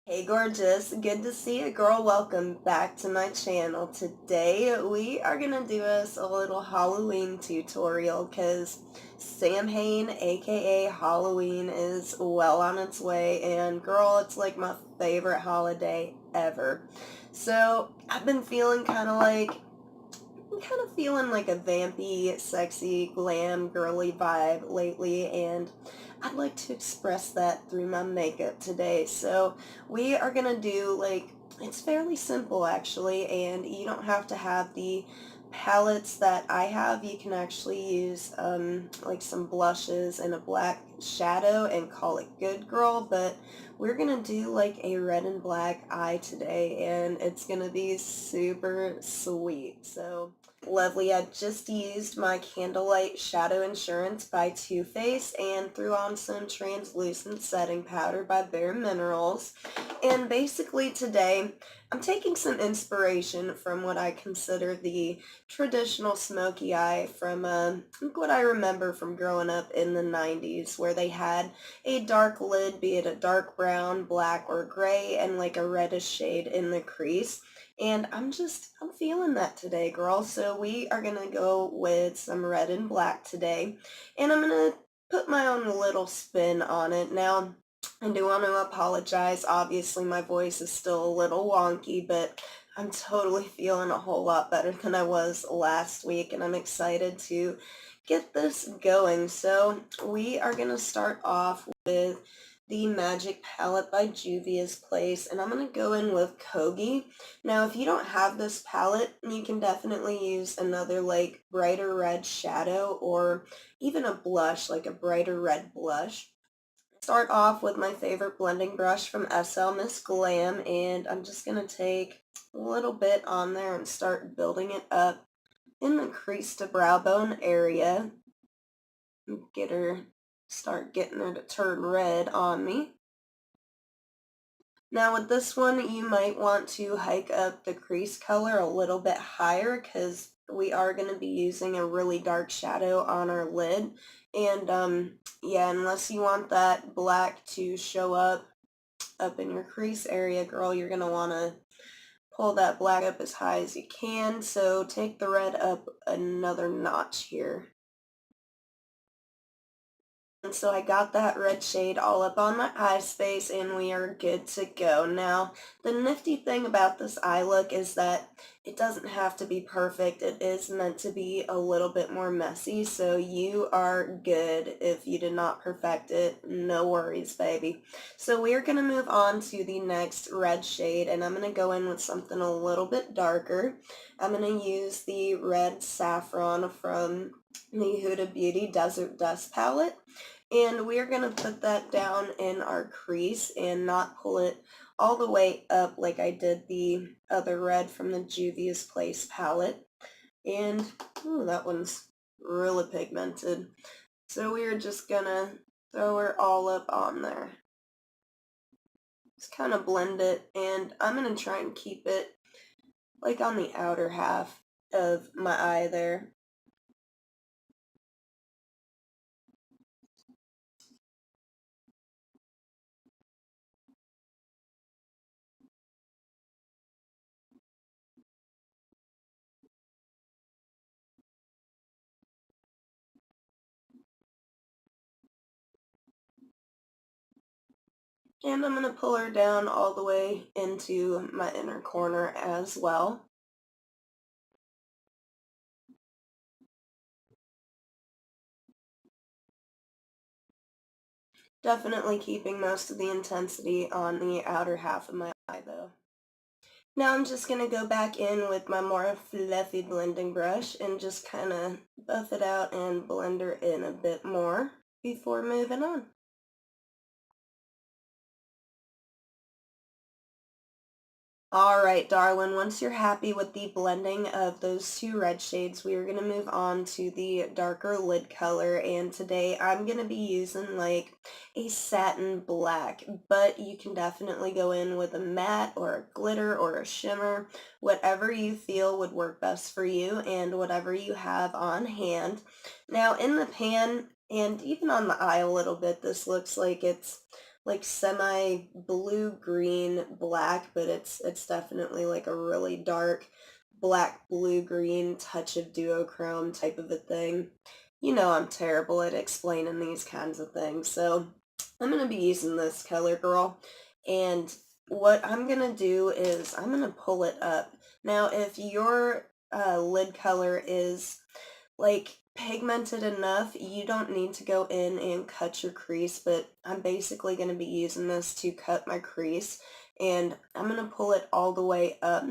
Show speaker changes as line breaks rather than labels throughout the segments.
Hey gorgeous, good to see you girl. Welcome back to my channel. Today we are gonna do us a little Halloween tutorial because Samhain aka Halloween is well on its way, and girl, it's like my favorite holiday ever. So I've been feeling kind of feeling like a vampy, sexy, glam, girly vibe lately, and I'd like to express that through my makeup today. So we are gonna do it's fairly simple actually, and you don't have to have the palettes that I have. You can actually use like some blushes and a black shadow and call it good girl, but we're gonna do like a red and black eye today, and it's gonna be super sweet. So lovely. I just used my Candlelight Shadow Insurance by Too Faced and threw on some translucent setting powder by Bare Minerals. And basically today I'm taking some inspiration from what I consider the traditional smoky eye from what I remember from growing up in the 90s, where they had a dark lid, be it a dark brown, black, or gray, and like a reddish shade in the crease. And I'm feeling that today, girl. So we are gonna go with some red and black today. And I'm gonna put my own little spin on it. Now, I do want to apologize. Obviously, my voice is still a little wonky, but I'm totally feeling a whole lot better than I was last week, and I'm excited to get this going. So we are gonna start off with the Magic Palette by Juvia's Place, and I'm going to go in with Kogi. Now, if you don't have this palette, you can definitely use another like brighter red shadow or even a blush, like a brighter red blush. Start off with my favorite blending brush from SL Miss Glam, and I'm just going to take a little bit on there and start building it up in the crease to brow bone area. Start getting her to turn red on me. Now with this one, you might want to hike up the crease color a little bit higher because we are going to be using a really dark shadow on our lid. And yeah, unless you want that black to show up in your crease area, girl, you're going to want to pull that black up as high as you can. So take the red up another notch here. And so I got that red shade all up on my eye space, and we are good to go. Now, the nifty thing about this eye look is that it doesn't have to be perfect. It is meant to be a little bit more messy, so you are good if you did not perfect it. No worries, baby. So we are going to move on to the next red shade, and I'm going to go in with something a little bit darker. I'm going to use the red saffron from the Huda Beauty Desert Dust palette. And we're going to put that down in our crease and not pull it all the way up like I did the other red from the Juvia's Place palette. And, ooh, that one's really pigmented. So we're just going to throw her all up on there. Just kind of blend it, and I'm going to try and keep it like on the outer half of my eye there. And I'm going to pull her down all the way into my inner corner as well. Definitely keeping most of the intensity on the outer half of my eye though. Now I'm just going to go back in with my more fluffy blending brush and just kind of buff it out and blend her in a bit more before moving on. Alright, darling, once you're happy with the blending of those two red shades, we are going to move on to the darker lid color, and today I'm going to be using like a satin black, but you can definitely go in with a matte or a glitter or a shimmer, whatever you feel would work best for you and whatever you have on hand. Now in the pan and even on the eye a little bit, this looks like it's like semi blue green black, but it's definitely like a really dark black blue green touch of duochrome type of a thing. You know I'm terrible at explaining these kinds of things, so I'm gonna be using this color, girl. And what I'm gonna do is I'm gonna pull it up. Now, if your lid color is like pigmented enough, you don't need to go in and cut your crease, but I'm basically going to be using this to cut my crease, and I'm going to pull it all the way up,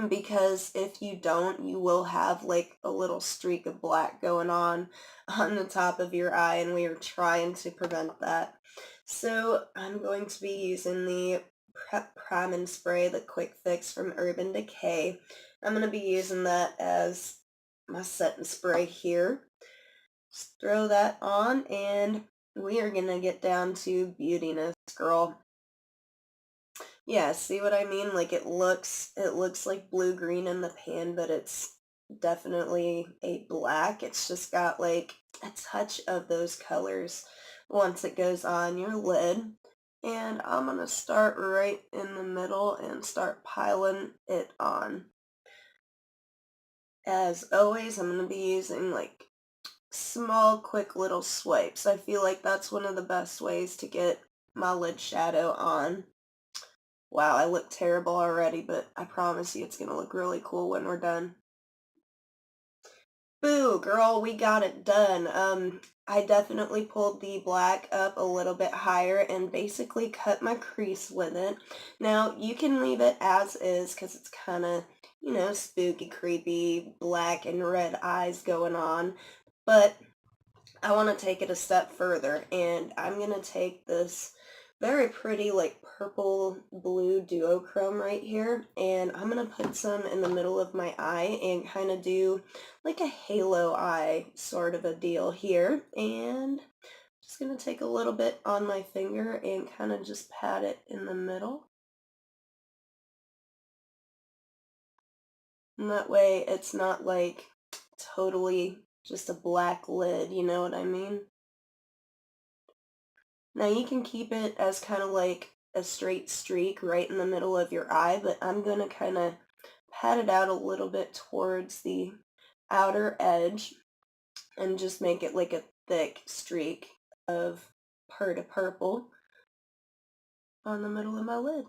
because if you don't, you will have like a little streak of black going on the top of your eye, and we are trying to prevent that. So I'm going to be using the Prime and Spray, the Quick Fix from Urban Decay. I'm going to be using that as my setting spray here. Just throw that on, and we are going to get down to beautiness, girl. Yeah, see what I mean? Like it looks like blue-green in the pan, but it's definitely a black. It's just got like a touch of those colors once it goes on your lid. And I'm going to start right in the middle and start piling it on. As always, I'm going to be using like small, quick little swipes. I feel like that's one of the best ways to get my lid shadow on. Wow, I look terrible already, but I promise you it's going to look really cool when we're done. Boo, girl, we got it done. I definitely pulled the black up a little bit higher and basically cut my crease with it. Now, you can leave it as is because it's kind of, you know, spooky, creepy, black and red eyes going on. But I want to take it a step further, and I'm going to take this very pretty like purple blue duochrome right here, and I'm going to put some in the middle of my eye and kind of do like a halo eye sort of a deal here. And just going to take a little bit on my finger and kind of just pat it in the middle. And that way it's not like totally just a black lid, you know what I mean? Now you can keep it as kind of like a straight streak right in the middle of your eye, but I'm going to kind of pat it out a little bit towards the outer edge and just make it like a thick streak of purple on the middle of my lid.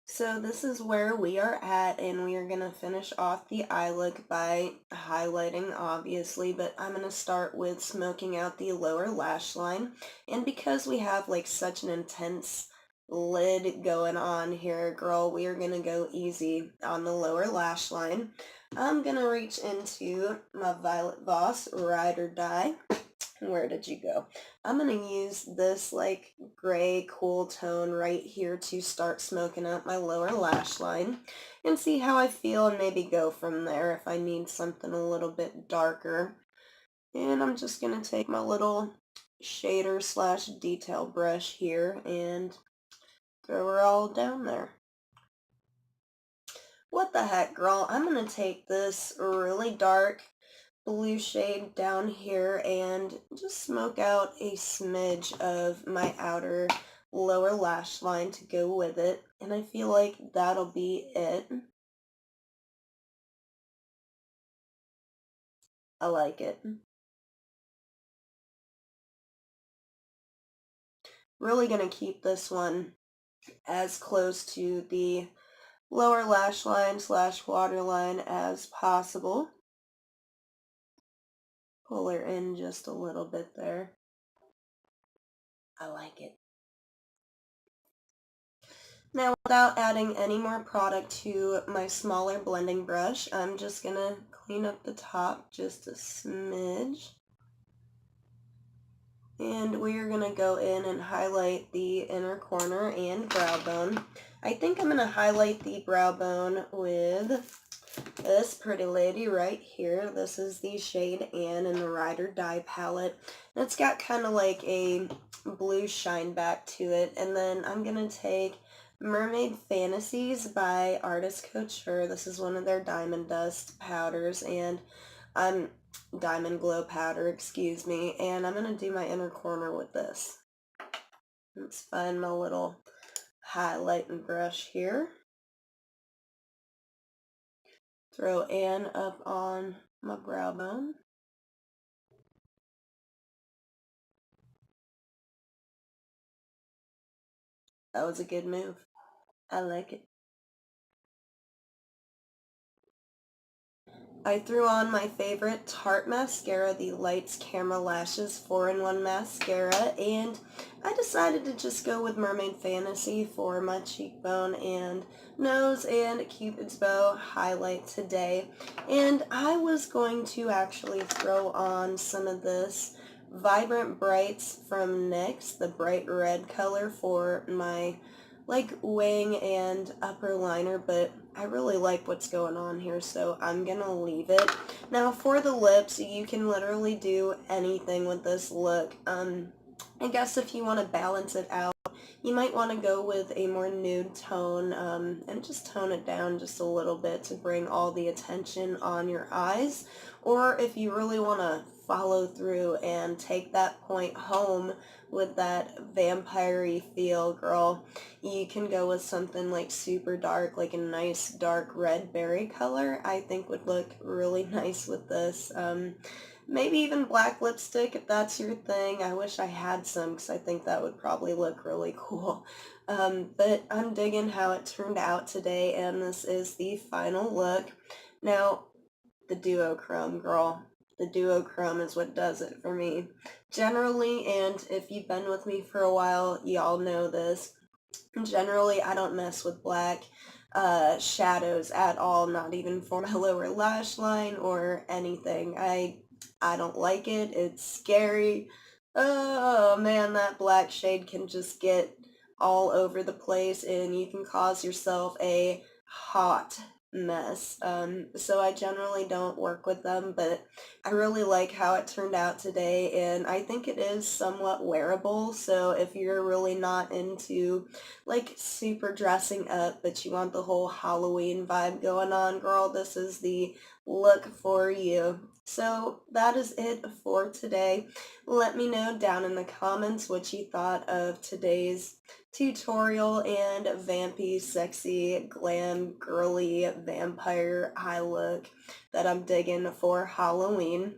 So this is where we are at, and we are going to finish off the eye look by highlighting, obviously, but I'm going to start with smoking out the lower lash line. And because we have like such an intense lid going on here, girl, we are going to go easy on the lower lash line. I'm going to reach into my Violet Voss Ride or Die. Where did you go? I'm going to use this like gray cool tone right here to start smoking out my lower lash line and see how I feel, and maybe go from there if I need something a little bit darker. And I'm just going to take my little shader slash detail brush here and throw her all down there. What the heck, girl? I'm going to take this really dark blue shade down here and just smoke out a smidge of my outer lower lash line to go with it, and I feel like that'll be it. I like it. Really gonna keep this one as close to the lower lash line slash waterline as possible. Pull her in just a little bit there. I like it. Now, without adding any more product to my smaller blending brush, I'm just going to clean up the top just a smidge. And we're going to go in and highlight the inner corner and brow bone. I think I'm going to highlight the brow bone with this pretty lady right here. This is the shade Anne in the Ride or Die palette. And it's got kind of like a blue shine back to it. And then I'm going to take Mermaid Fantasies by Artist Couture. This is one of their Diamond Dust powders, and I'm Diamond Glow powder, excuse me, and I'm going to do my inner corner with this. Let's find my little highlighting brush here. Throw Anne up on my brow bone. That was a good move. I like it. I threw on my favorite Tarte mascara, the Lights Camera Lashes 4-in-1 mascara, and I decided to just go with Mermaid Fantasy for my cheekbone and nose and Cupid's bow highlight today. And I was going to actually throw on some of this Vibrant Brights from NYX, the bright red color for my wing and upper liner, but I really like what's going on here, so I'm gonna leave it. Now for the lips, you can literally do anything with this look. I guess if you want to balance it out, you might want to go with a more nude tone and just tone it down just a little bit to bring all the attention on your eyes. Or if you really want to follow through and take that point home with that vampire-y feel, girl, you can go with something like super dark, like a nice dark red berry color. I think would look really nice with this. Maybe even black lipstick if that's your thing. I wish I had some because I think that would probably look really cool. But I'm digging how it turned out today, and this is the final look. Now, the duochrome, girl. The duochrome is what does it for me. Generally, and if you've been with me for a while, y'all know this. Generally, I don't mess with black shadows at all, not even for my lower lash line or anything. I don't like it. It's scary. Oh man, that black shade can just get all over the place and you can cause yourself a hot mess. So I generally don't work with them, but I really like how it turned out today, and I think it is somewhat wearable. So if you're really not into super dressing up, but you want the whole Halloween vibe going on, girl, this is the look for you. So that is it for today. Let me know down in the comments what you thought of today's tutorial and vampy, sexy, glam, girly, vampire eye look that I'm digging for Halloween.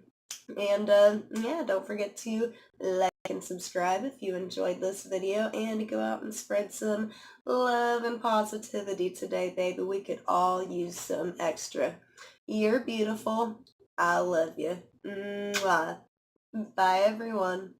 And yeah, don't forget to like and subscribe if you enjoyed this video, and go out and spread some love and positivity today, baby. We could all use some extra. You're beautiful. I love you. Mwah. Bye, everyone.